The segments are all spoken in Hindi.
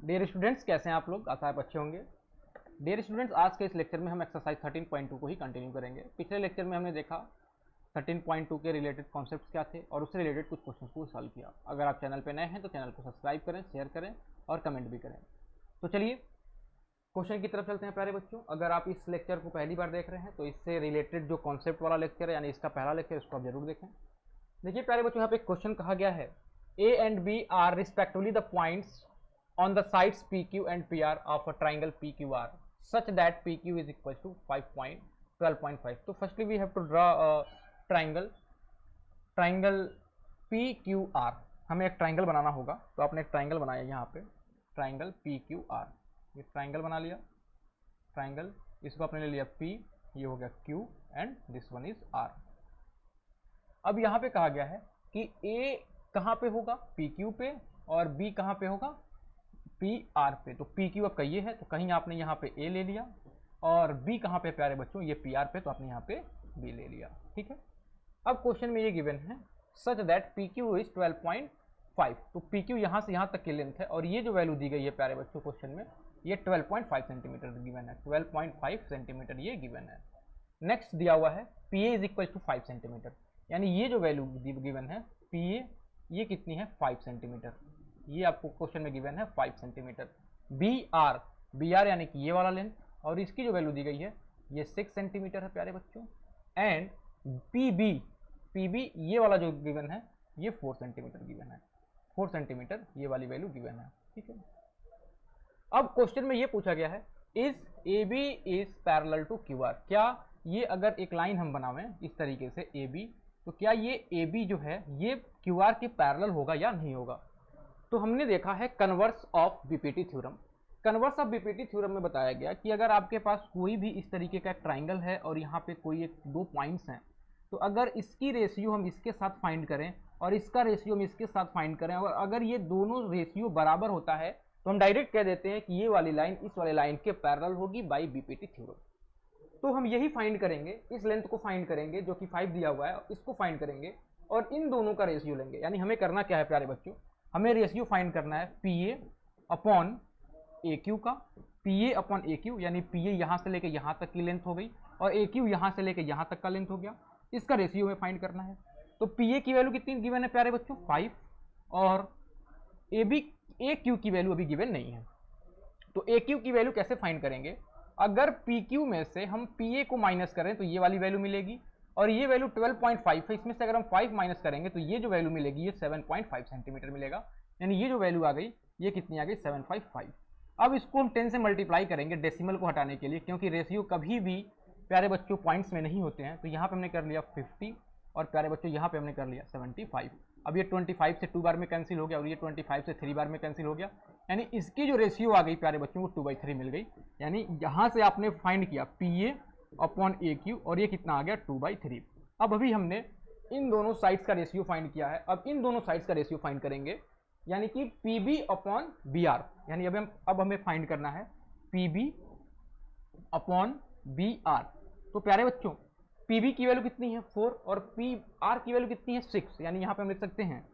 डियर स्टूडेंट्स, कैसे हैं आप लोग? आशा है अच्छे होंगे। डियर स्टूडेंट्स, आज के इस लेक्चर में हम एक्सरसाइज 13.2 को ही कंटिन्यू करेंगे। पिछले लेक्चर में हमने देखा 13.2 के रिलेटेड कॉन्सेप्ट्स क्या थे और उससे रिलेटेड कुछ क्वेश्चंस को सॉल्व किया। अगर आप चैनल पे नए हैं तो चैनल को सब्सक्राइब करें, शेयर करें और कमेंट भी करें। तो चलिए क्वेश्चन की तरफ चलते हैं प्यारे बच्चों। अगर आप इस लेक्चर को पहली बार देख रहे हैं तो इससे रिलेटेड जो कॉन्सेप्ट वाला लेक्चर है, यानी इसका पहला लेक्चर, उसको आप जरूर देखें। देखिए प्यारे बच्चों, यहाँ पे क्वेश्चन कहा गया है A and B are respectively the points on the sides PQ and PR of a triangle PQR such that PQ is equal to 12.5. तो firstly we have to draw a triangle PQR। हमें एक ट्राइंगल बनाना होगा, तो आपने एक ट्राइंगल बनाया यहाँ पे, ट्राइंगल PQR। ये ट्राइंगल बना लिया, ट्राइंगल, इसको आपने ले लिया P, ये हो गया Q and this one is R। अब यहाँ पे कहा गया है कि A कहाँ पे होगा? PQ पे, और B कहाँ पे होगा? PR पे। तो PQ आपका ये है, तो कहीं आपने यहाँ पे A ले लिया, और B कहाँ पे प्यारे बच्चों? ये PR पे, तो आपने यहाँ पे B ले लिया। ठीक है। अब क्वेश्चन में ये गिवन है सच दैट PQ इज 12.5। तो PQ यहाँ से यहाँ तक की लेंथ है, और ये जो वैल्यू दी गई है प्यारे बच्चों क्वेश्चन में, ये 12.5 सेंटीमीटर गिवन है। 12.5 सेंटीमीटर ये गिवन है। नेक्स्ट दिया हुआ है PA is equal to 5 centimetre, यानी ये जो वैल्यू गिवन है PA, ये कितनी है? 5 सेंटीमीटर। ये आपको क्वेश्चन में गिवन है 5 सेंटीमीटर। BR यानी कि ये वाला लेंथ, और इसकी जो वैल्यू दी गई है ये 6 सेंटीमीटर है प्यारे बच्चों। एंड PB ये वाला जो गिवन है ये 4 सेंटीमीटर गिवन है। 4 सेंटीमीटर ये वाली वैल्यू गिवन है। ठीक है। अब क्वेश्चन में ये पूछा गया है is AB is parallel to QR। क्या ये अगर एक लाइन हम बनावें इस तरीके से AB, तो क्या ये AB जो है ये QR के पैरेलल होगा या नहीं होगा? तो हमने देखा है converse of BPT theorem. Converse of BPT theorem में बताया गया कि अगर आपके पास कोई भी इस तरीके का ट्राइंगल है और यहाँ पे कोई एक दो पॉइंट्स हैं, तो अगर इसकी रेशियो हम इसके साथ फाइंड करें और इसका रेशियो हम इसके साथ फाइंड करें, और अगर ये दोनों रेशियो बराबर होता है तो हम डायरेक्ट कह देते हैं कि ये वाली लाइन इस वाली लाइन के पैरेलल होगी बाई बीपीटी थ्योरम। तो हम यही फाइंड करेंगे, इस लेंथ को फाइंड करेंगे जो कि 5 दिया हुआ है, इसको फाइंड करेंगे और इन दोनों का रेशियो लेंगे। यानी हमें करना क्या है प्यारे बच्चों? हमें रेशियो फाइंड करना है PA अपॉन AQ का। PA अपॉन AQ यानी PA यहाँ से लेके यहाँ तक की लेंथ हो गई, और AQ यहाँ से लेके यहाँ तक का लेंथ हो गया। इसका रेशियो हमें फाइंड करना है। तो PA की वैल्यू कितनी गिवन है प्यारे बच्चों? 5, और AQ की वैल्यू अभी गिवन नहीं है। तो AQ की वैल्यू कैसे फाइंड करेंगे? अगर PQ में से हम PA को माइनस करें तो ये वाली वैल्यू मिलेगी, और ये वैल्यू 12.5 है, इसमें से अगर हम 5 माइनस करेंगे तो ये जो वैल्यू मिलेगी ये 7.5 सेंटीमीटर मिलेगा। यानी ये जो वैल्यू आ गई ये कितनी आ गई? 755। अब इसको हम 10 से मल्टीप्लाई करेंगे डेसिमल को हटाने के लिए, क्योंकि रेशियो कभी भी प्यारे बच्चों पॉइंट्स में नहीं होते हैं। तो यहाँ पे हमने कर लिया 50, और प्यारे बच्चों यहाँ पे हमने कर लिया 75। अब ये 25 से 2 बार में कैंसिल हो गया, और ये 25 से 3 बार में कैंसिल हो गया। यानी इसकी जो रेशियो आ गई प्यारे बच्चों वो 2/3 मिल गई। यानी यहाँ से आपने फाइंड किया PA अपॉन AQ, और ये कितना आ गया? 2/3। अब अभी हमने इन दोनों साइड्स का रेशियो फाइंड किया है। अब इन दोनों साइड्स का रेशियो फाइंड करेंगे, यानी कि PB अपॉन BR। यानी अब हमें फाइंड करना है PB अपॉन BR। तो प्यारे बच्चों PB की वैल्यू कितनी है? 4, और PR की वैल्यू कितनी है? 6। यानी यहाँ पे हम लिख सकते हैं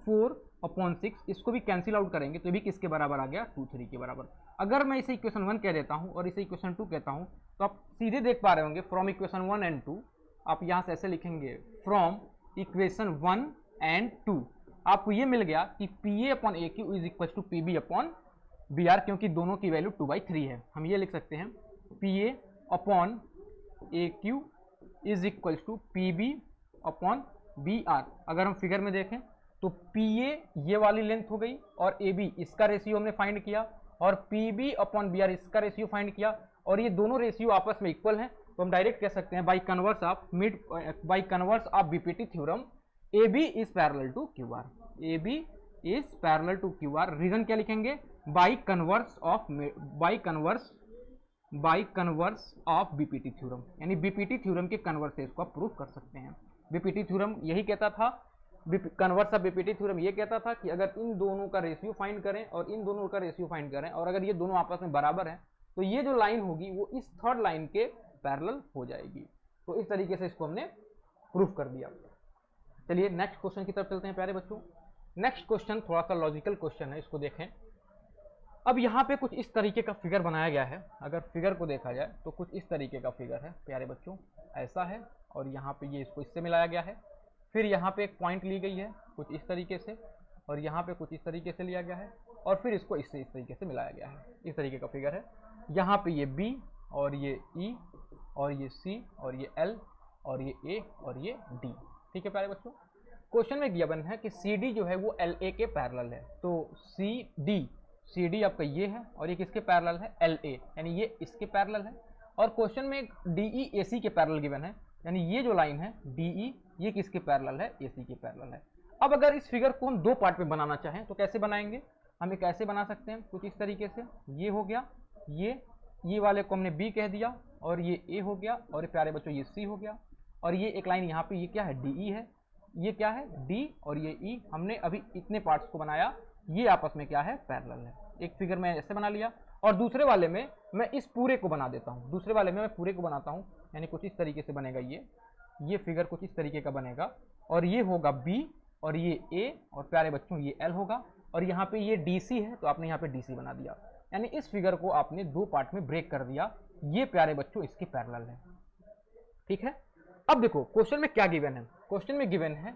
4/6। इसको भी कैंसिल आउट करेंगे तो भी किसके बराबर आ गया? 2/3 के बराबर। अगर मैं इसे इक्वेशन 1 कह देता हूँ और इसे इक्वेशन 2 कहता हूँ, तो आप सीधे देख पा रहे होंगे फ्रॉम इक्वेशन 1 एंड 2। आप यहाँ से ऐसे लिखेंगे फ्रॉम इक्वेशन 1 एंड 2। आपको ये मिल गया कि PA upon AQ is equal to PB upon BR, क्योंकि दोनों की वैल्यू 2/3 है। हम ये लिख सकते हैं PA upon AQ is equal to PB upon BR। अगर हम फिगर में देखें तो PA ये वाली लेंथ हो गई, और AB इसका रेशियो हमने फाइंड किया, और PB अपॉन BR इसका रेशियो फाइंड किया, और ये दोनों रेशियो आपस में इक्वल हैं। तो हम डायरेक्ट कह सकते हैं by converse of BPT theorem AB is parallel to QR। AB is parallel to QR। Reason क्या लिखेंगे? By converse of BPT theorem. यानी बीपीटी थ्योरम के कन्वर्स से इसको आप प्रूव कर सकते हैं। बीपीटी थ्योरम यही कहता था, कन्वर्स ऑफ बीपीटी थ्योरम ये कहता था कि अगर इन दोनों का रेशियो फाइंड करें और इन दोनों का रेशियो फाइंड करें, और अगर ये दोनों आपस में बराबर हैं, तो ये जो लाइन होगी वो इस थर्ड लाइन के पैरेलल हो जाएगी। तो इस तरीके से इसको हमने प्रूफ कर दिया। चलिए नेक्स्ट क्वेश्चन की तरफ चलते हैं प्यारे बच्चों। नेक्स्ट क्वेश्चन थोड़ा सा लॉजिकल क्वेश्चन है, इसको देखें। अब यहाँ पे कुछ इस तरीके का फिगर बनाया गया है। अगर फिगर को देखा जाए तो कुछ इस तरीके का फिगर है प्यारे बच्चों, ऐसा है, और यहाँ पे ये इसको इससे मिलाया गया है। फिर यहाँ पे एक पॉइंट ली गई है कुछ इस तरीके से, और यहाँ पे कुछ इस तरीके से लिया गया है, और फिर इसको इससे इस तरीके से मिलाया गया है। इस तरीके का फिगर है। यहाँ पे ये B और ये E और ये C और ये L और ये A और ये D। ठीक है प्यारे बच्चों, क्वेश्चन में गिवन है कि CD जो है वो LA के पैरेलल है। तो CD आपका ये है और ये किसके पैरेलल है, LA, यानी ये इसके पैरेलल है। और क्वेश्चन में DE AC के पैरेलल गिवन है, यानी ये जो लाइन है DE ये किसके पैरेलल है, AC के पैरेलल है। अब अगर इस फिगर को हम दो पार्ट में बनाना चाहें तो कैसे बनाएंगे, हम एक ऐसे बना सकते हैं कुछ इस तरीके से। ये हो गया, ये वाले को हमने B कह दिया, और ये A हो गया, और प्यारे बच्चों ये C हो गया, और ये एक लाइन यहाँ पे ये क्या है, DE है, ये क्या है D, और ये E। हमने अभी इतने पार्ट्स को बनाया, ये आपस में क्या है, पैरेलल है। एक फिगर में ऐसे बना लिया, और दूसरे वाले में मैं इस पूरे को बना देता हूँ। दूसरे वाले में मैं पूरे को बनाता हूँ, यानी कुछ इस तरीके से बनेगा ये फिगर कुछ इस तरीके का बनेगा, और ये होगा B और ये A, और प्यारे बच्चों ये L होगा, और यहाँ पे ये DC है तो आपने यहाँ पे DC बना दिया। यानी इस फिगर को आपने दो पार्ट में ब्रेक कर दिया। ये प्यारे बच्चों इसके पैरेलल है। ठीक है, अब देखो क्वेश्चन में क्या गिवन है। क्वेश्चन में गिवन है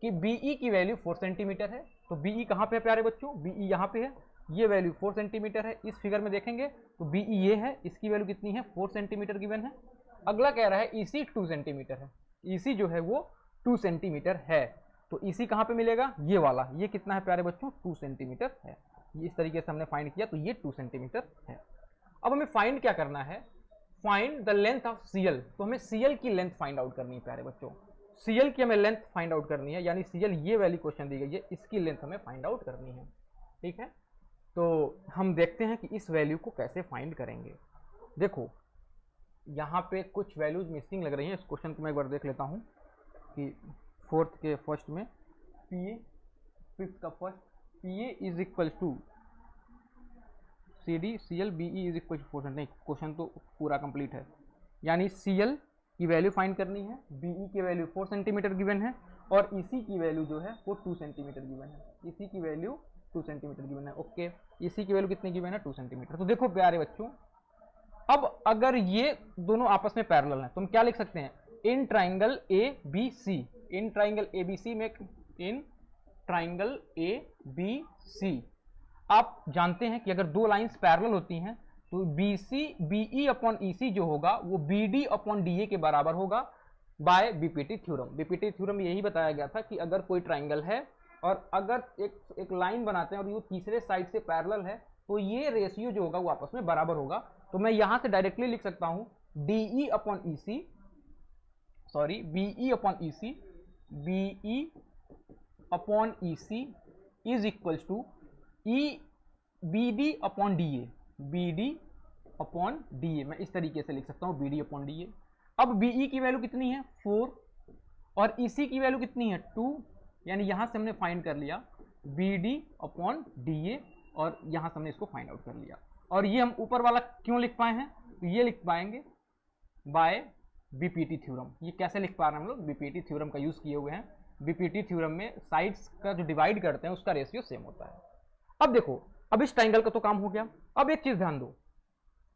कि BE की वैल्यू 4 सेंटीमीटर है। तो BE कहाँ पे है प्यारे बच्चों, BE यहाँ पे है, ये वैल्यू 4 सेंटीमीटर है। इस फिगर में देखेंगे तो BE ये है, इसकी वैल्यू कितनी है, 4 सेंटीमीटर गिवन है। अगला कह रहा है EC 2 सेंटीमीटर है, EC जो है वो 2 सेंटीमीटर है। तो EC कहाँ पे मिलेगा, ये वाला, ये कितना है प्यारे बच्चों, 2 सेंटीमीटर है। ये इस तरीके से हमने फाइंड किया, तो ये 2 सेंटीमीटर है। अब हमें फाइंड क्या करना है, find the length of CL। तो हमें CL की लेंथ फाइंड आउट करनी है प्यारे बच्चों, CL की हमें लेंथ फाइंड आउट करनी है, यानी CL ये वाली क्वेश्चन दी गई है, इसकी लेंथ हमें फाइंड आउट करनी है। ठीक है, तो हम देखते हैं कि इस वैल्यू को कैसे फाइंड करेंगे। देखो यहाँ पे कुछ वैल्यूज मिसिंग लग रही हैं। इस क्वेश्चन को मैं एक बार देख लेता हूँ कि फोर्थ के फर्स्ट में PA, फिफ्थ का first PA is equal to CD CL BE is equal to 4 centimetre. नहीं, क्वेश्चन तो पूरा कंप्लीट है, यानी CL की वैल्यू फाइंड करनी है, BE की वैल्यू 4 सेंटीमीटर गिवन है, और EC की वैल्यू जो है वो 2 सेंटीमीटर गिवन है। EC की वैल्यू 2 सेंटीमीटर गिवन है। ओके, EC की वैल्यू कितनी गिवन है, 2 सेंटीमीटर। तो देखो प्यारे बच्चों, अब अगर ये दोनों आपस में पैरेलल हैं तो हम क्या लिख सकते हैं, in triangle ABC, in triangle ABC में, इन ट्राइंगल ABC आप जानते हैं कि अगर दो लाइंस पैरेलल होती हैं तो BE अपॉन EC जो होगा वो BD अपॉन DA के बराबर होगा by BPT theorem. BPT theorem यही बताया गया था कि अगर कोई ट्राइंगल है और अगर एक लाइन बनाते हैं और ये तीसरे साइड से पैरेलल है तो ये रेशियो जो होगा वो आपस में बराबर होगा। तो मैं यहां से डायरेक्टली लिख सकता हूं BE upon EC is equal to BD upon DA। मैं इस तरीके से लिख सकता हूं BD अपॉन DA। अब BE की वैल्यू कितनी है 4 और EC की वैल्यू कितनी है 2, यानी यहां से हमने फाइंड कर लिया BD अपॉन DA और यहां से हमने इसको फाइंड आउट कर लिया। और ये हम ऊपर वाला क्यों लिख पाए हैं, तो ये लिख पाएंगे बाय BPT थ्योरम। ये कैसे लिख पा रहे हैं हम लोग, BPT थ्योरम का यूज किए हुए हैं। BPT थ्योरम में साइड्स का जो डिवाइड करते हैं उसका रेशियो सेम होता है। अब देखो, अब इस ट्राइंगल का तो काम हो गया। अब एक चीज ध्यान दो,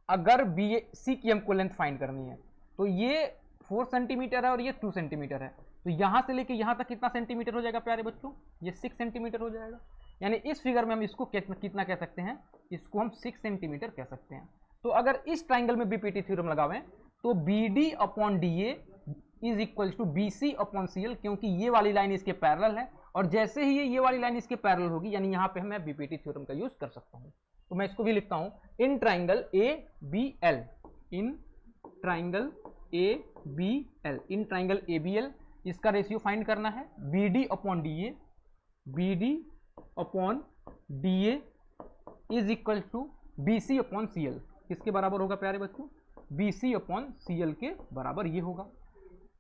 अगर BC की हमको लेंथ फाइंड करनी है तो ये 4 सेंटीमीटर है और ये 2 सेंटीमीटर है, तो यहां से लेके यहां तक कितना सेंटीमीटर हो जाएगा प्यारे बच्चों, ये 6 सेंटीमीटर हो जाएगा। यानी इस फिगर में हम इसको कितना कह सकते हैं, इसको हम 6 सेंटीमीटर कह सकते हैं। तो अगर इस ट्राइंगल में BPT थ्योरम लगावें तो BD upon DA is equal to BC upon CL, क्योंकि ये वाली लाइन इसके पैरेलल है और जैसे ही ये वाली लाइन इसके पैरेलल होगी यानी यहाँ पे मैं BPT थ्योरम का यूज कर सकता हूँ। तो मैं इसको भी लिखता हूँ in triangle ABL, in triangle ABL, in triangle ABL इसका रेशियो फाइंड करना है BD upon DA is equal to BC upon CL। किसके बराबर होगा प्यारे बच्चों, BC अपॉन CL के बराबर ये होगा।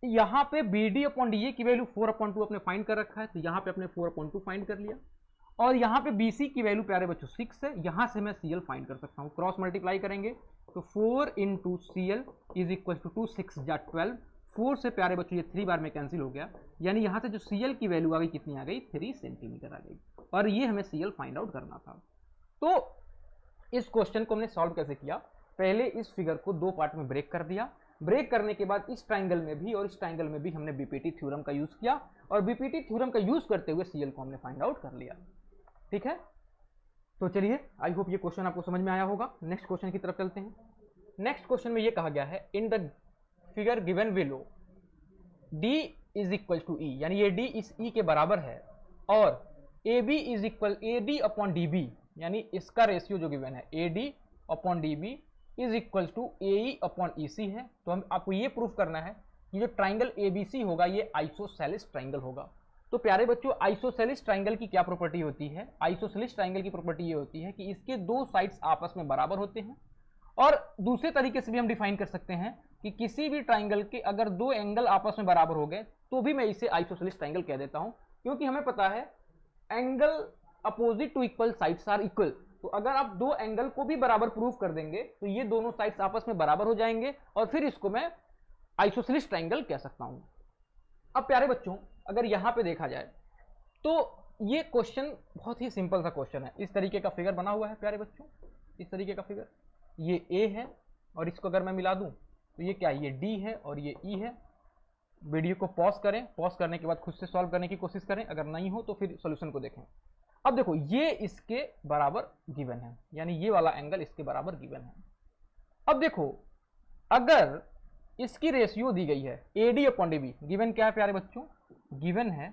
यहाँ पे BD अपॉन DA की वैल्यू 4/2 अपने फाइंड कर रखा है, तो यहाँ पे अपने 4/2 फाइंड कर लिया। और यहाँ पे BC की वैल्यू प्यारे बच्चों 6 है, यहाँ से मैं CL फाइंड कर सकता हूँ। क्रॉस मल्टीप्लाई करेंगे तो 4 into CL is equal to 2 6 जा 12। 4 से प्यारे बच्चों ये 3 बार में कैंसिल हो गया, यानी यहाँ से जो CL की वैल्यू आ गई कितनी आ गई, 3 सेंटीमीटर आ गई। और ये हमें CL फाइंड आउट करना था। तो इस क्वेश्चन को हमने सॉल्व कैसे किया, पहले इस फिगर को दो पार्ट में ब्रेक कर दिया, ब्रेक करने के बाद इस ट्राइंगल में भी और इस ट्राइंगल में भी हमने बीपीटी थ्योरम का यूज किया और बीपीटी थ्योरम का यूज करते हुए सीएल को हमने फाइंड आउट कर लिया। ठीक है, तो चलिए आई होप ये क्वेश्चन आपको समझ में आया होगा। नेक्स्ट क्वेश्चन की तरफ चलते हैं। नेक्स्ट क्वेश्चन में ये कहा गया है in the figure given below d is equal to E, यानी ये d इस e के बराबर है और ab is equal ad upon db, यानी इसका रेशियो जो गिवन है ad upon db is equal to ae upon ec है। तो हम आपको ये प्रूफ करना है कि जो ट्राइंगल abc होगा ये आइसोसेलिस ट्राइंगल होगा। तो प्यारे बच्चों, आइसोसेलिस ट्राइंगल की क्या प्रॉपर्टी होती है? आइसोसेलिस ट्राइंगल की प्रॉपर्टी ये होती है कि इसके दो साइड्स आपस में बराबर होते हैं और दूसरे तरीके से भी हम डिफाइन कर सकते हैं कि किसी भी ट्राइंगल के अगर दो एंगल आपस में बराबर हो गए तो भी मैं इसे आइसोसेलिस ट्राइंगल कह देता हूं, क्योंकि हमें पता है angle opposite to equal sides are equal. तो अगर आप दो एंगल को भी बराबर प्रूफ कर देंगे तो ये दोनों साइड्स आपस में बराबर हो जाएंगे और फिर इसको मैं आइसोसेलिस ट्राइंगल कह सकता हूं। अब प्यारे बच्चों, अगर यहां पे देखा जाए तो ये क्वेश्चन बहुत ही सिंपल सा क्वेश्चन है। इस तरीके का फिगर बना हुआ है प्यारे बच्चों, इस तरीके का फिगर, ये ए है और इसको अगर मैं मिला दूं तो ये क्या है, ये डी है और ये ई है। वीडियो को पॉज करें, पॉज करने के बाद खुद से सॉल्व करने की कोशिश करें, अगर नहीं हो तो फिर सॉल्यूशन को देखें। अब देखो ये इसके बराबर गिवन है, यानी ये वाला एंगल इसके बराबर गिवन है। अब देखो अगर इसकी रेशियो दी गई है AD अपॉन DB, गिवन क्या है प्यारे बच्चों, गिवन है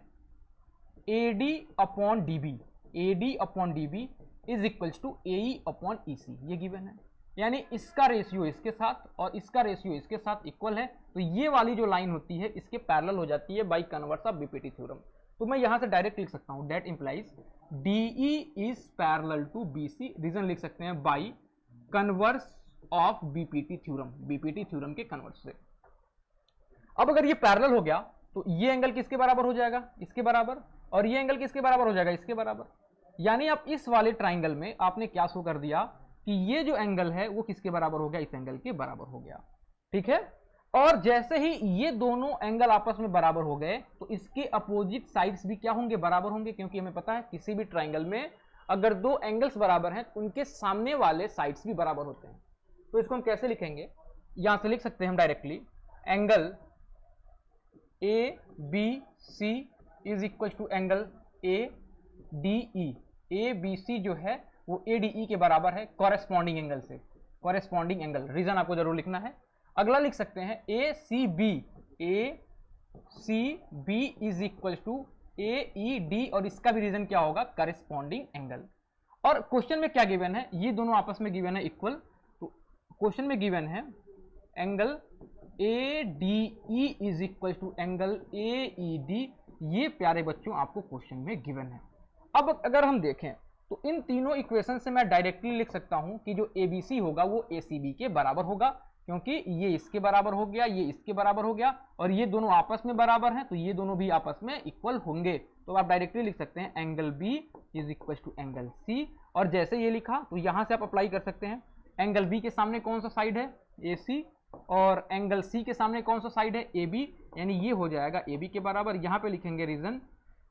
AD upon DB, AD upon DB is equals to AE upon EC, ये गिवन है। यानी इसका रेशियो इसके साथ और इसका रेशियो इसके साथ इक्वल है, तो ये वाली जो लाइन होती है इसके पैरेलल हो जाती है by converse of BPT theorem. तो मैं यहां से डायरेक्ट लिख सकता हूं that implies DE is parallel to BC, reason लिख सकते हैं by converse of BPT theorem, BPT theorem के कन्वर्स से। अब अगर ये पैरेलल हो गया तो ये एंगल किसके बराबर हो जाएगा, इसके बराबर, और ये एंगल किसके बराबर हो जाएगा, इसके बराबर। यानी आप इस वाले ट्राइंगल में आपने क्या शो कर दिया कि ये जो एंगल है वो किसके बराबर हो गया, इस एंगल के बराबर हो गया। ठीक है, और जैसे ही ये दोनों एंगल आपस में बराबर हो गए तो इसके अपोजिट साइड्स भी क्या होंगे, बराबर होंगे, क्योंकि हमें पता है किसी भी ट्राइंगल में अगर दो एंगल्स बराबर हैं तो उनके सामने वाले साइड्स भी बराबर होते हैं। तो इसको हम कैसे लिखेंगे, यहां से लिख सकते हैं हम directly angle ABC is equal to angle ADE, ABC जो है वो ADE के बराबर है कॉरेस्पॉन्डिंग एंगल से, कॉरेस्पॉन्डिंग एंगल, रीजन आपको जरूर लिखना है। अगला लिख सकते हैं ACB is equal to AED और इसका भी रीजन क्या होगा, कॉरेस्पॉन्डिंग एंगल। और क्वेश्चन में क्या गिवन है, ये दोनों आपस में गिवन है इक्वल, तो क्वेश्चन में गिवन है angle ADE is equal to angle AED, ये प्यारे बच्चों आपको क्वेश्चन में गिवन है। अब अगर हम देखें तो इन तीनों इक्वेशन से मैं डायरेक्टली लिख सकता हूं कि जो ABC होगा वो ACB के बराबर होगा, क्योंकि ये इसके बराबर हो गया, ये इसके बराबर हो गया और ये दोनों आपस में बराबर हैं तो ये दोनों भी आपस में इक्वल होंगे। तो आप डायरेक्टली लिख सकते हैं angle B is equal to angle C, और जैसे ये लिखा तो यहां से आप अप्लाई कर सकते हैं एंगल B के सामने कौन सा साइड है, AC, और एंगल C के सामने कौन सा साइड है, AB, यानी ये हो जाएगा AB के बराबर। यहां पे लिखेंगे reason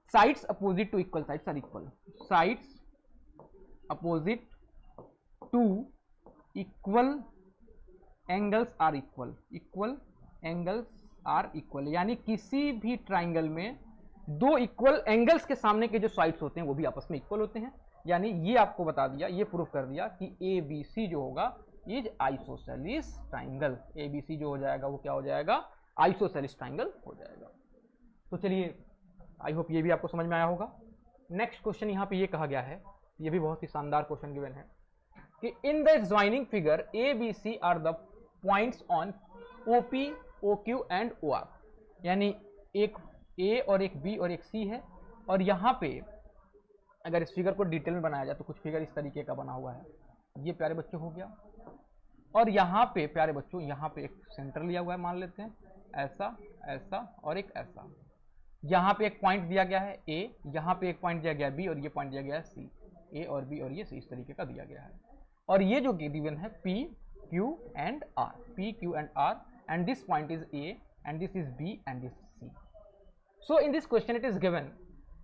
sides opposite to equal sides are equal, sides opposite to equal angles are equal, equal angles are equal, यानी किसी भी ट्राइंगल में दो इक्वल एंगल्स के सामने के जो साइड्स होते हैं वो भी आपस में इक्वल होते हैं। यानी ये आपको बता दिया, ये प्रूफ कर दिया कि ABC जो होगा इज आइसोसेलिस ट्राइंगल, ABC जो हो जाएगा वो क्या हो जाएगा, आइसोसेलिस ट्राइंगल हो जाएगा। तो चलिए आई होप ये भी आपको समझ में आया होगा। नेक्स्ट क्वेश्चन यहाँ पे ये कहा गया है, ये भी बहुत ही शानदार क्वेश्चन गिवन है कि in the joining figure ABC are the points on OP, OQ and OR, यानी एक A और एक B और एक C है, और यहाँ पे अगर इस फिगर को डिटेल में बनाया जाए तो कुछ फिगर इस तरीके का बना हुआ है, ये प्यारे बच्चों हो गया, और यहाँ पे प्यारे बच्चों यहाँ पे एक सेंटर लिया हुआ है, मान लेते हैं ऐसा, ऐसा और एक ऐसा। यहाँ पे एक पॉइंट दिया गया है A, यहाँ पे एक पॉइंट दिया गया है B और ये पॉइंट दिया गया है C, A और B और ये C, इस तरीके का दिया गया है। और ये जो गिवन है P, Q and R, P, Q and R, and this point is A and this is B and this is C. So in this question it is given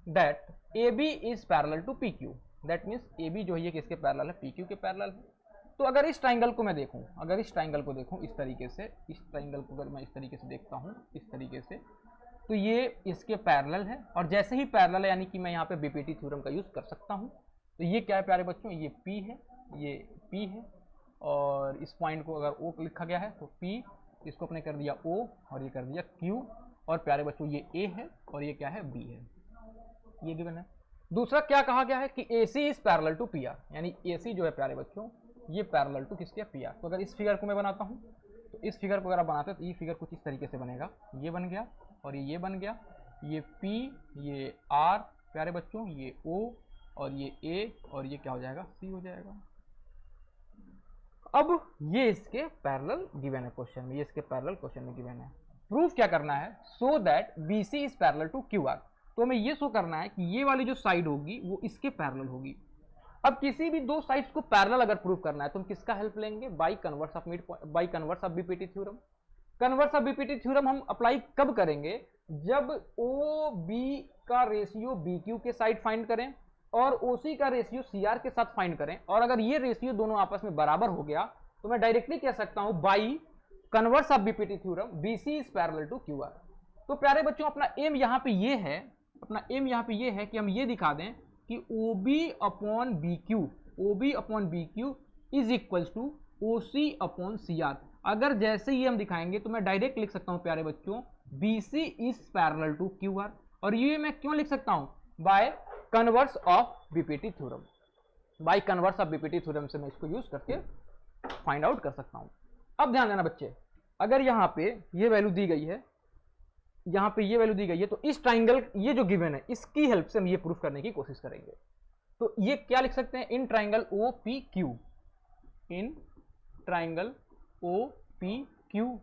that AB is parallel to PQ, that means A B जो है ये किसके पैरेलल है, पी क्यू के पैरेलल है। तो अगर इस ट्राइंगल को मैं देखूं, अगर इस ट्राइंगल को देखूं इस तरीके से, इस ट्राइंगल को अगर मैं इस तरीके से देखता हूं इस तरीके से, तो ये इसके पैरेलल है। और जैसे ही पैरेलल है यानी कि मैं यहाँ पे बीपीटी थ्योरम का यूज कर सकता हूँ। तो ये क्या है प्यारे बच्चों, ये P है, ये P है, और इस पॉइंट को अगर O लिखा गया है तो P, इसको अपने कर दिया O और ये कर दिया Q, और प्यारे बच्चों ये A है और ये क्या है, B है, ये गिवन है। दूसरा क्या कहा गया है कि AC is parallel to PR, यानी AC जो है प्यारे बच्चों ये पैरेलल टू किसके, PR। तो अगर इस फिगर को मैं बनाता हूँ तो इस फिगर को अगर आप बनाते हैं तो ये फिगर कुछ इस तरीके से बनेगा, ये बन गया और ये बन गया, ये P, ये R प्यारे बच्चों, ये O और ये A और ये क्या हो जाएगा, C हो जाएगा। अब ये इसके पैरेलल गिवन है क्वेश्चन में, ये इसके पैरेलल क्वेश्चन में गिवन है। प्रूफ क्या करना है, so that BC is parallel to QR। तो हमें ये शो करना है कि ये वाली जो साइड होगी वो इसके पैरेलल होगी। अब किसी भी दो साइड्स को पैरेलल अगर प्रूफ करना है तो हम किसका हेल्प लेंगे, by converse of by converse of BPT theorem. Converse of BPT theorem हम अप्लाई कब करेंगे, जब OB का रेशियो BQ के साइड फाइंड करें और OC का रेशियो CR के साथ फाइंड करें, और अगर ये रेशियो दोनों आपस में बराबर हो गया तो मैं डायरेक्टली कह सकता हूं by converse of BPT theorem BC is parallel to QR। तो प्यारे बच्चों अपना एम यहाँ पे ये है, अपना एम यहाँ पे ये है कि हम ये दिखा दें कि OB upon BQ is equals to OC upon CR। अगर जैसे ही हम दिखाएंगे तो मैं डायरेक्ट लिख सकता हूं प्यारे बच्चों BC is parallel to QR, और ये मैं क्यों लिख सकता हूं, by converse of BPT theorem. By converse of BPT theorem से मैं इसको यूज करके फाइंड आउट कर सकता हूं। अब ध्यान देना बच्चे, अगर यहाँ पे ये वैल्यू दी गई है, यहाँ पे ये वैल्यू दी गई है, तो इस ट्राइंगल ये जो गिवन है इसकी हेल्प से हम ये प्रूफ करने की कोशिश करेंगे। तो ये क्या लिख सकते हैं, in triangle OPQ, in triangle OPQ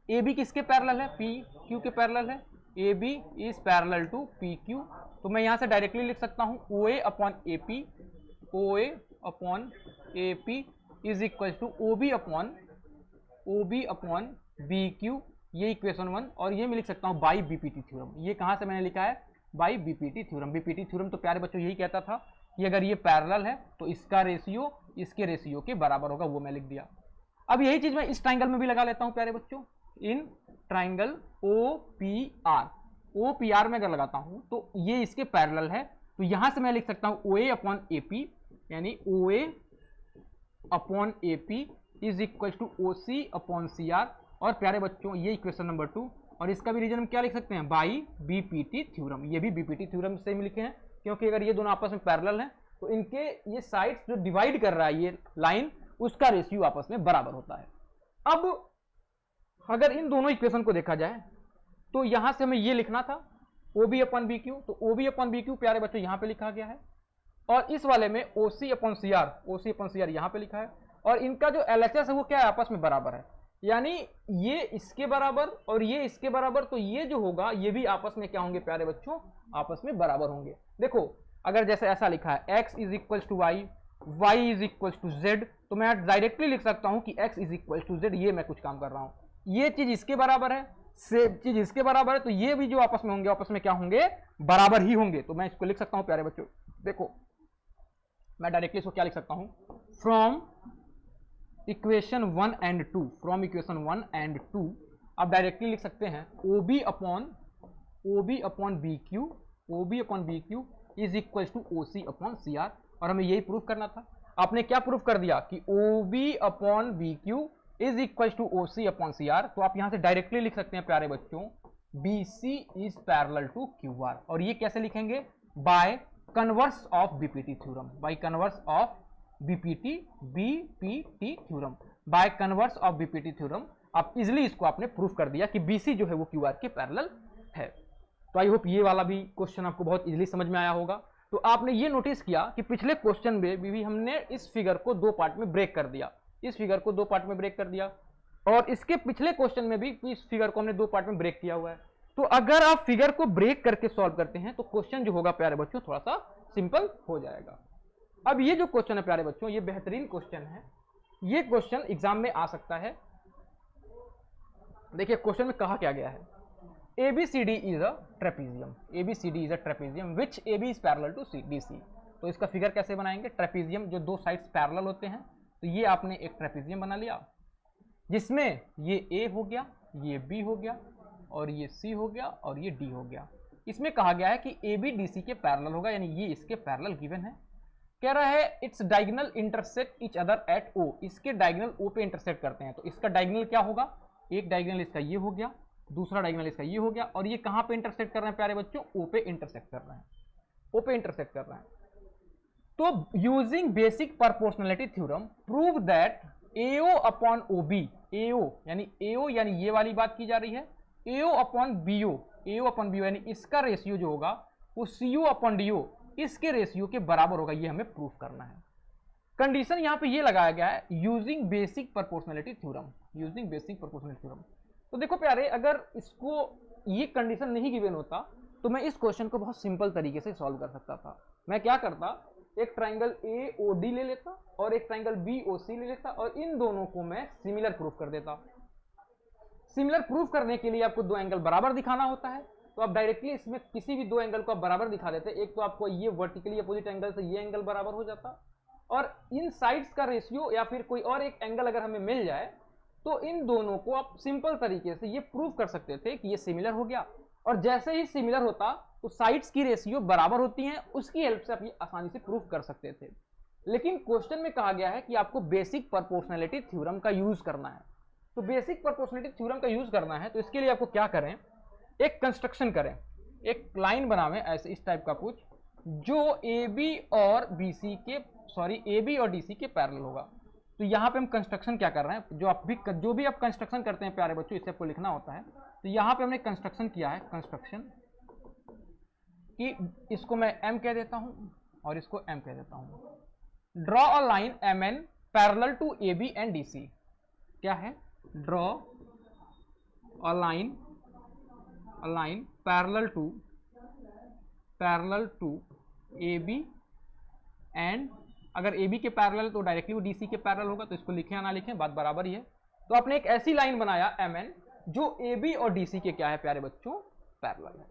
AB किसके पैरेलल है, PQ के पैरेलल है, AB is parallel to PQ। तो मैं यहां से डायरेक्टली लिख सकता हूं OA upon AP, OA upon AP is equal to OB upon BQ, ये इक्वेशन 1। और ये मैं लिख सकता हूं बाई बीपीटी थ्योरम। ये कहां से मैंने लिखा है, by BPT theorem. BPT theorem तो प्यारे बच्चों यही कहता था कि अगर ये पैरेलल है तो इसका रेशियो इसके रेशियो के बराबर होगा, वो मैं लिख दिया। अब यही चीज मैं इस ट्राइंगल में भी लगा लेता हूं प्यारे बच्चों, इन ट्राइंगल OPR में अगर लगाता हूं तो ये इसके पैरेलल है, तो यहां से मैं लिख सकता हूं OA अपॉन AP, यानी OA upon AP is equal to OC upon CR। और प्यारे बच्चों ये इक्वेशन नंबर 2, और इसका भी रीजन हम क्या लिख सकते हैं, बाई बीपीटी थ्योरम। ये भी बीपीटी थ्योरम से ही लिखे हैं, क्योंकि अगर ये दोनों आपस में पैरेलल हैं तो इनके ये साइड्स जो डिवाइड कर रहा है ये लाइन, उसका रेशियो आपस में बराबर होता है। अब अगर इन दोनों इक्वेशन को देखा जाए तो यहां से हमें ये लिखना था OB अपॉन BQ, तो OB अपॉन BQ प्यारे बच्चों यहां पे लिखा गया है, और इस वाले में OC अपॉन CR यहां पे लिखा है, और इनका जो LHS है वो क्या है, आपस में बराबर है, यानी ये इसके बराबर और ये इसके बराबर। तो ये जो होगा ये भी आपस में क्या होंगे प्यारे बच्चों, आपस में बराबर होंगे। देखो अगर जैसे ऐसा लिखा है x is equal to y, y is equal to z, तो मैं डायरेक्टली लिख सकता हूं कि x is equal to z। ये मैं कुछ काम कर रहा हूं, ये चीज इसके बराबर है, सेम चीज इसके बराबर है, तो ये भी जो आपस में होंगे आपस में क्या होंगे, बराबर ही होंगे। तो मैं इसको लिख सकता हूं प्यारे बच्चों, देखो मैं डायरेक्टली इसको क्या लिख सकता हूं, from equation 1 and 2, from equation 1 and 2 आप डायरेक्टली लिख सकते हैं OB upon BQ is equal to OC upon CR। और हमें यही प्रूफ करना था। आपने क्या प्रूफ कर दिया कि OB upon BQ is equal to OC upon CR। तो आप यहां से डायरेक्टली लिख सकते हैं प्यारे बच्चों BC is parallel to QR। और ये कैसे लिखेंगे, by converse of BPT theorem, by converse of BPT theorem, by converse of BPT theorem. आप इजिली इसको आपने प्रूफ कर दिया कि BC जो है वो QR के पैरेलल है। तो आई होप ये वाला भी क्वेश्चन आपको बहुत इजिली समझ में आया होगा। तो आपने ये नोटिस किया कि पिछले क्वेश्चन में भी हमने इस फिगर को दो पार्ट में ब्रेक कर दिया, इस फिगर को दो पार्ट में ब्रेक कर दिया, और इसके पिछले क्वेश्चन में भी इस फिगर को हमने दो पार्ट में ब्रेक किया हुआ है। तो अगर आप फिगर को ब्रेक करके सॉल्व करते हैं तो क्वेश्चन जो होगा प्यारे बच्चों थोड़ा सा सिंपल हो जाएगा। अब ये जो क्वेश्चन है प्यारे बच्चों, ये बेहतरीन क्वेश्चन है, ये क्वेश्चन एग्जाम में आ सकता है। देखिए क्वेश्चन में कहा क्या गया है, ABCD is a trapezium, ABCD is a trapezium which AB is parallel to DC। तो इसका फिगर कैसे बनाएंगे, ट्रेपीजियम जो दो साइड्स पैरेलल होते हैं, तो ये आपने एक ट्रेपीजियम बना लिया जिसमें ये ए हो गया, ये बी हो गया, और ये सी हो गया, और ये डी हो गया। इसमें कहा गया है कि ए बी डी सी के पैरेलल होगा, यानी ये इसके पैरेलल गिवन है। कह रहा है it's diagonal intersect each other at O, इसके डायगोनल ओ पे इंटरसेक्ट करते हैं, तो इसका डायगोनल क्या होगा, एक डायगोनल इसका ये हो गया, दूसरा डायगोनल इसका ये हो गया, और ये कहां पे इंटरसेक्ट कर रहे हैं प्यारे बच्चों, ओ पे इंटरसेक्ट कर रहे हैं, ओ पे इंटरसेक्ट कर रहे हैं। तो using basic proportionality theorem prove that AO upon OB, AO यानी ये वाली बात की जा रही है, AO upon BO, AO upon BO यानी इसका रेशियो जो होगा वो CO अपॉन DO इसके रेशियो के बराबर होगा, ये हमें प्रूफ करना है। कंडीशन यहां पे ये लगाया गया है using basic proportionality theorem, using basic proportionality theorem. तो देखो प्यारे, अगर इसको ये कंडीशन नहीं गिवन होता तो मैं इस क्वेश्चन को बहुत सिंपल तरीके से सॉल्व कर सकता था। मैं क्या करता, एक ट्राइंगल AOD ले लेता और एक ट्राइंगल BOC ले लेता और इन दोनों को मैं सिमिलर प्रूफ कर देता। सिमिलर प्रूफ करने के लिए आपको दो एंगल बराबर दिखाना होता है, तो आप डायरेक्टली इसमें किसी भी दो एंगल को आप बराबर दिखा देते। एक तो आपको ये वर्टिकली अपोजिट एंगल से ये एंगल बराबर हो जाता, और इन साइड्स का रेशियो या फिर कोई और एक एंगल अगर हमें मिल जाए तो इन दोनों को आप सिंपल तरीके से ये प्रूफ कर सकते थे कि ये सिमिलर हो गया। और जैसे ही सिमिलर होता तो साइड्स की रेशियो बराबर होती हैं, उसकी हेल्प से आप ये आसानी से प्रूफ कर सकते थे। लेकिन क्वेश्चन में कहा गया है कि आपको बेसिक प्रोपोर्शनलिटी थ्योरम का यूज करना है। तो बेसिक प्रोपोर्शनलिटी थ्योरम का यूज करना है तो इसके लिए आपको क्या करें, एक कंस्ट्रक्शन करें, एक लाइन बनावें ऐसे इस टाइप का कुछ जो AB और DC के पैरेलल होगा। तो यहाँ पे हम कंस्ट्रक्शन क्या कर रहे हैं, जो भी आप कंस्ट्रक्शन करते हैं प्यारे बच्चों, इससे आपको लिखना होता है। तो यहाँ पे हमने कंस्ट्रक्शन किया है, कंस्ट्रक्शन कि इसको मैं M कह देता हूँ और इसको M कह देता हूँ। Draw a line MN parallel to AB and DC। क्या है, draw a line parallel to AB and, अगर AB के पैरेलल तो डायरेक्टली वो DC के पैरेलल होगा, तो इसको लिखें या ना लिखें बात बराबर ही है। तो आपने एक ऐसी लाइन बनाया MN जो AB और DC के क्या है प्यारे बच्चों, पैरेलल है।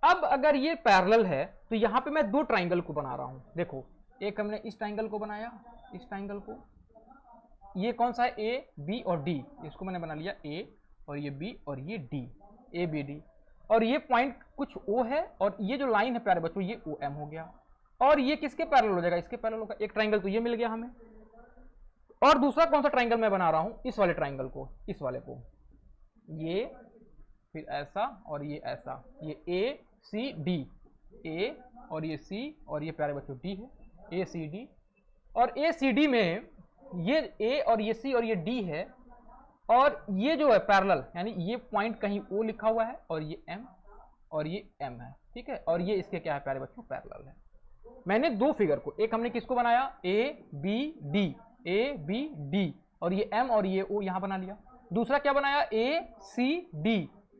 अब अगर ये पैरेलल है तो यहां पे मैं दो ट्राइंगल को बना रहा हूं। देखो, एक हमने इस ट्राइंगल को बनाया, इस ट्राइंगल को, ये कौन सा है, A B और D, इसको मैंने बना लिया A और ये B और ये D, ABD, और ये पॉइंट कुछ O है और ये जो लाइन है प्यारे बच्चों ये OM हो गया। और ये किसके पैरेलल हो जाएगा, इसके पैरेलल होगा। एक ट्राइंगल तो ये मिल गया हमें, और दूसरा कौन सा ट्राइंगल मैं बना रहा हूं, इस वाले ट्राइंगल को, इस वाले को, ये फिर ऐसा और ये ऐसा, ये ACD, A और ये C और ये प्यारे बच्चों D है, ACD, और ACD में ये A और ये C और ये D है, और ये जो है पैरेलल यानी ये पॉइंट कहीं O लिखा हुआ है और ये M और ये M है, ठीक है, और ये इसके क्या है प्यारे बच्चों, पैरेलल है। मैंने दो फिगर को, एक हमने किसको बनाया, ABD, और ये M और ये O यहां बना लिया। दूसरा क्या बनाया,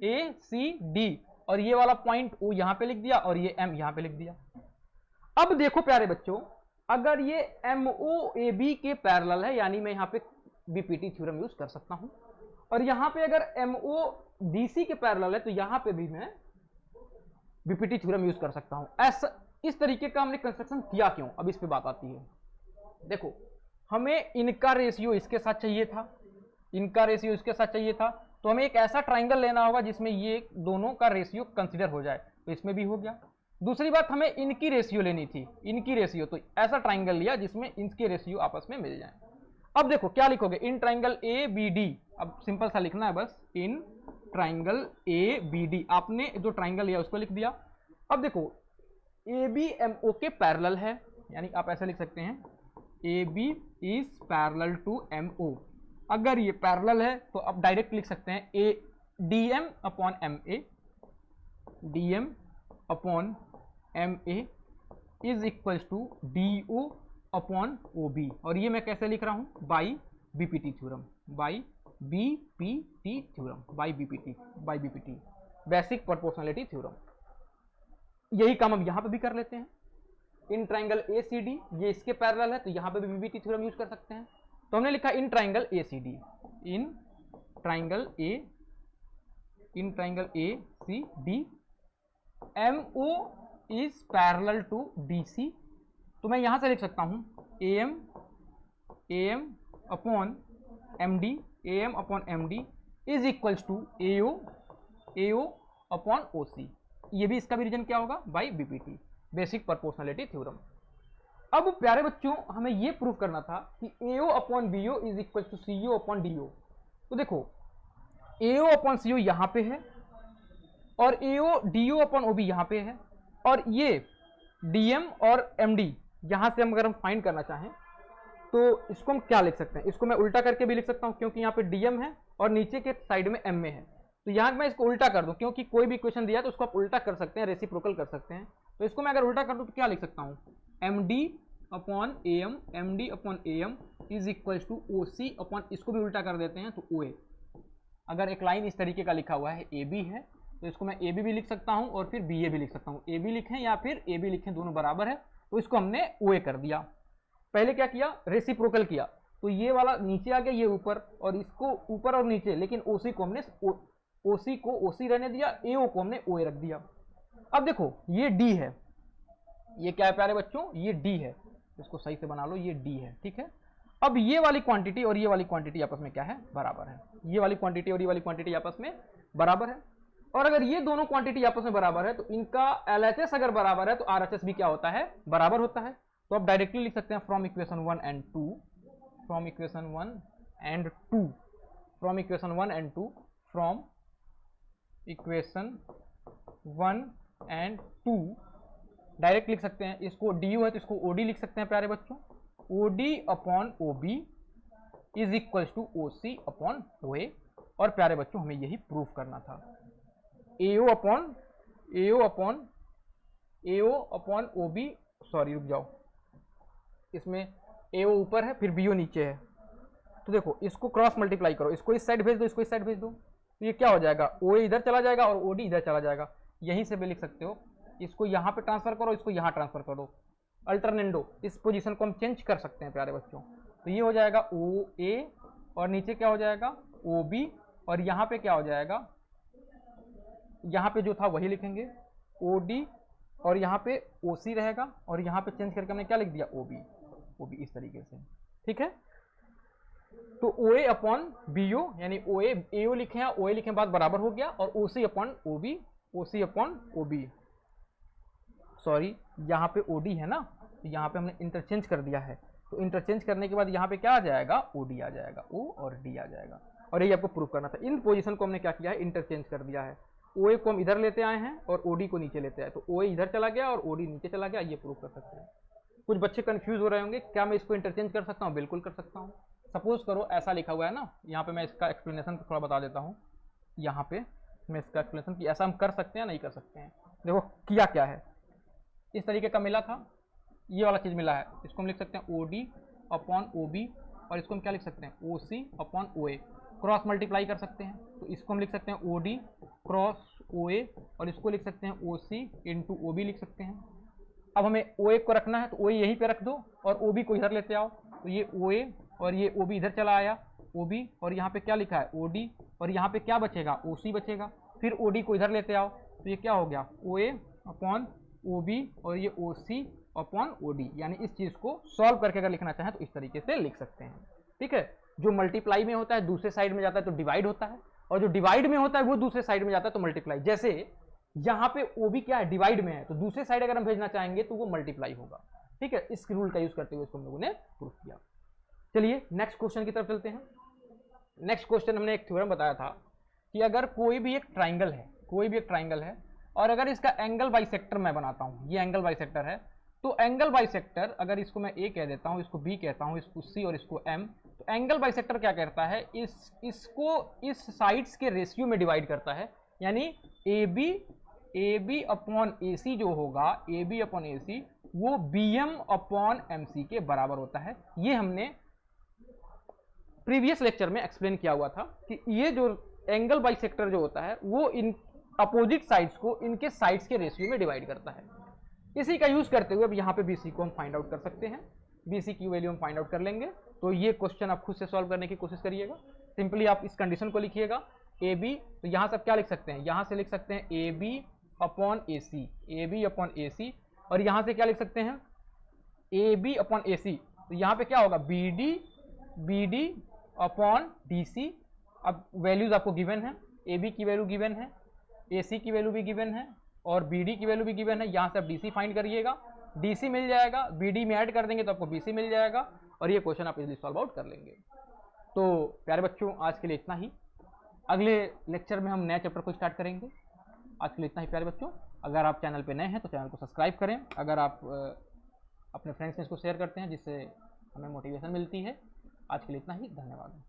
ACD, और ये वाला पॉइंट O यहां पे लिख दिया और ये M यहां पे लिख दिया। अब देखो प्यारे बच्चों, अगर ये MOAB के पैरेलल है यानी मैं यहां पे BPT थ्योरम यूज कर सकता हूं, और यहां पे अगर MODC के पैरेलल है तो यहां पे भी मैं BPT थ्योरम यूज कर सकता हूं। ऐसा इस तरीके का हमने कंस्ट्रक्शन किया क्यों, अब इस पे बात आती है। देखो, हमें इनका रेशियो इसके साथ चाहिए था, इनका रेशियो इसके साथ चाहिए था, तो हमें एक ऐसा ट्राइंगल लेना होगा जिसमें ये दोनों का रेशियो कंसीडर हो जाए, तो इसमें भी हो गया। दूसरी बात, हमें इनकी रेशियो लेनी थी, इनकी रेशियो, तो ऐसा ट्राइंगल लिया जिसमें इनके रेशियो आपस में मिल जाए। अब देखो क्या लिखोगे, इन ट्राइंगल ABD, अब सिंपल सा लिखना है बस, इन ट्राइंगल ABD, आपने जो ट्राइंगल लिया उसको लिख दिया। अब देखो ABMO के पैरेलल है, यानी आप ऐसा लिख सकते हैं AB is parallel to MO। अगर ये पैरेलल है तो आप डायरेक्ट लिख सकते हैं DM upon MA, DM upon MA is equals to DO upon OB, और ये मैं कैसे लिख रहा हूं, by BPT theorem, by BPT theorem, by BPT, basic proportionality theorem. यही काम अब यहां पे भी कर लेते हैं। इन ट्राइंगल ACD, ये इसके पैरेलल है तो यहां पे भी BPT थ्योरम यूज कर सकते हैं। तो हमने लिखा in triangle ACD, in triangle ACD MO is parallel to DC तो मैं यहां से लिख सकता हूं AM upon MD, AM upon MD is equals to AO upon OC। ये भी इसका भी रीजन क्या होगा, by BPT, basic proportionality theorem. अब प्यारे बच्चों हमें ये प्रूव करना था कि AO upon BO is equal to CO upon DO। तो देखो AO अपॉन CO यहां पे है और AO DO अपॉन OB यहां पे है, और ये DM और MD यहां से हम अगर हम फाइंड करना चाहें तो इसको हम क्या लिख सकते हैं, इसको मैं उल्टा करके भी लिख सकता हूं क्योंकि यहाँ पे DM है और नीचे के साइड में M में है। तो यहाँ मैं इसको उल्टा कर दूं, क्योंकि कोई भी इक्वेशन दिया तो उसको आप उल्टा कर सकते हैं, रेसिप्रोकल कर सकते हैं। तो इसको मैं अगर उल्टा कर दूं तो क्या लिख सकता हूं, MD upon AM, MD upon AM is equal to OC upon, इसको भी उल्टा कर देते हैं तो OA। अगर एक लाइन इस तरीके का लिखा हुआ है AB है तो इसको मैं AB भी लिख सकता हूं और फिर BA भी लिख सकता हूं। AB लिखें या फिर AB लिखें, दोनों बराबर है, तो इसको हमने OA कर दिया। पहले क्या किया, रेसिप्रोकल किया, तो ये वाला नीचे आ गया, ये ऊपर, और इसको ऊपर और नीचे, लेकिन OC को हमने OC रहने दिया, AO को हमने OA रख दिया। अब देखो ये D है, ये क्या है प्यारे बच्चों, ये D है, इसको सही से बना लो, ये D है, ठीक है। अब ये वाली क्वांटिटी और ये वाली क्वांटिटी आपस में क्या है, बराबर है। ये वाली क्वांटिटी और ये वाली क्वांटिटी आपस में बराबर है, और अगर ये दोनों क्वांटिटी आपस में बराबर है तो इनका LHS अगर बराबर है तो RHS भी क्या होता है, बराबर होता है। तो आप डायरेक्टली लिख सकते हैं from equation 1 and 2, from equation 1 and 2, from equation 1 and 2, from equation 1 and 2 direct लिख सकते हैं। इसको DU है तो इसको OD लिख सकते हैं प्यारे बच्चों, OD upon OB is equal to OC upon OA। और प्यारे बच्चों हमें यही प्रूफ करना था। AO अपॉन OB, सॉरी रुक जाओ, इसमें AO ऊपर है फिर BO नीचे है, तो देखो इसको क्रॉस मल्टीप्लाई करो, इसको इस साइड भेज दो, इसको इस साइड भेज दो, तो ये क्या हो जाएगा, OA इधर चला जाएगा और OD इधर चला जाएगा। यहीं से भी लिख सकते हो, इसको यहाँ पे ट्रांसफर करो, इसको यहाँ ट्रांसफर करो, अल्टरनेंडो, इस पोजीशन को हम चेंज कर सकते हैं प्यारे बच्चों। तो ये हो जाएगा OA और नीचे क्या हो जाएगा OB, और यहाँ पे क्या हो जाएगा, यहाँ पे जो था वही लिखेंगे OD, और यहाँ पे OC रहेगा, और यहाँ पे चेंज करके हमने क्या लिख दिया OB इस तरीके से, ठीक है। तो OA अपॉन BO यानी AO लिखे हैं, OA लिखे बाद बराबर हो गया, और OC अपॉन OB, सॉरी यहाँ पे OD है ना, तो यहाँ पे हमने इंटरचेंज कर दिया है, तो इंटरचेंज करने के बाद यहाँ पे क्या आ जाएगा, OD आ जाएगा, O और D आ जाएगा। और ये आपको प्रूफ करना था, इन पोजीशन को हमने क्या किया है, इंटरचेंज कर दिया है। OA को हम इधर लेते आए हैं और OD को नीचे लेते आए, तो OA इधर चला गया और OD नीचे चला गया, ये प्रूफ कर सकते हैं। कुछ बच्चे कंफ्यूज हो रहे होंगे, क्या मैं इसको इंटरचेंज कर सकता हूँ, बिल्कुल कर सकता हूँ। सपोज करो ऐसा लिखा हुआ है ना, यहाँ पे मैं इसका एक्सप्लेनेशन थोड़ा बता देता हूँ, यहाँ पे मैं इसका एक्सप्लेनेशन कि ऐसा हम कर सकते हैं नहीं कर सकते हैं। देखो किया क्या है, इस तरीके का मिला था, ये वाला चीज़ मिला है, इसको हम लिख सकते हैं OD अपॉन OB, और इसको हम क्या लिख सकते हैं OC upon OA, cross multiply कर सकते हैं, तो इसको हम लिख सकते हैं OD क्रॉस OA, और इसको लिख सकते हैं OC इंटू OB लिख सकते हैं। अब हमें OA को रखना है तो OA यहीं पे रख दो और OB को इधर लेते आओ, तो ये OA और ये OB इधर चला आया OB, और यहाँ पे क्या लिखा है OD, और यहाँ पे क्या बचेगा OC बचेगा, फिर OD को इधर लेते आओ, तो ये क्या हो गया OA अपॉन OB और ये OC अपॉन OD। यानी इस चीज़ को सॉल्व करके अगर लिखना चाहें तो इस तरीके से लिख सकते हैं, ठीक है। जो मल्टीप्लाई में होता है दूसरे साइड में जाता है तो डिवाइड होता है, और जो डिवाइड में होता है वो दूसरे साइड में जाता है तो मल्टीप्लाई। जैसे यहाँ पे OB क्या है, डिवाइड में है, तो दूसरे साइड अगर हम भेजना चाहेंगे तो वो मल्टीप्लाई होगा, ठीक है। इस रूल का यूज करते हुए इसको हम लोगों ने प्रूफ किया। चलिए नेक्स्ट क्वेश्चन की तरफ चलते हैं। नेक्स्ट क्वेश्चन हमने एक थ्योरम बताया था कि अगर कोई भी एक ट्राइंगल है, और अगर इसका एंगल बाइसेक्टर मैं बनाता हूँ, ये एंगल बाइसेक्टर है, तो एंगल बाइसेक्टर अगर इसको मैं A कह देता हूँ, इसको B कहता हूँ, इसको C और इसको M, तो एंगल बाइसेक्टर क्या करता है, इसको इस साइड्स के रेशियो में डिवाइड करता है। यानी AB अपॉन AC जो होगा, AB अपॉन AC वो BM अपॉन MC के बराबर होता है। ये हमने प्रीवियस लेक्चर में एक्सप्लेन किया हुआ था कि ये जो एंगल बाइसेक्टर जो होता है वो इन अपोजिट साइड्स को इनके साइड्स के रेशियो में डिवाइड करता है। इसी का यूज करते हुए अब यहाँ पे BC को हम फाइंड आउट कर सकते हैं, BC की वैल्यू हम फाइंड आउट कर लेंगे। तो ये क्वेश्चन आप खुद से सॉल्व करने की कोशिश करिएगा। सिंपली आप इस कंडीशन को लिखिएगा AB, तो यहाँ से क्या लिख सकते हैं, यहाँ से लिख सकते हैं AB upon AC, AB upon AC, और यहाँ से क्या लिख सकते हैं ए बी अपॉन ए सी, तो यहाँ पे क्या होगा B D upon D C. अब वैल्यूज आपको गिवन है, ए बी की वैल्यू गिवन है, ए सी की वैल्यू भी गिवन है और बी डी की वैल्यू भी गिवन है। यहाँ से आप डी सी फाइंड करिएगा, डी सी मिल जाएगा, बी डी में ऐड कर देंगे तो आपको बी सी मिल जाएगा और ये क्वेश्चन आप इजीली सॉल्व आउट कर लेंगे। तो प्यारे बच्चों आज के लिए इतना ही, अगले लेक्चर में हम नए चैप्टर को स्टार्ट करेंगे। आज के लिए इतना ही प्यारे बच्चों। अगर आप चैनल पे नए हैं तो चैनल को सब्सक्राइब करें, अगर आप अपने फ्रेंड्स में इसको शेयर करते हैं जिससे हमें मोटिवेशन मिलती है। आज के लिए इतना ही, धन्यवाद।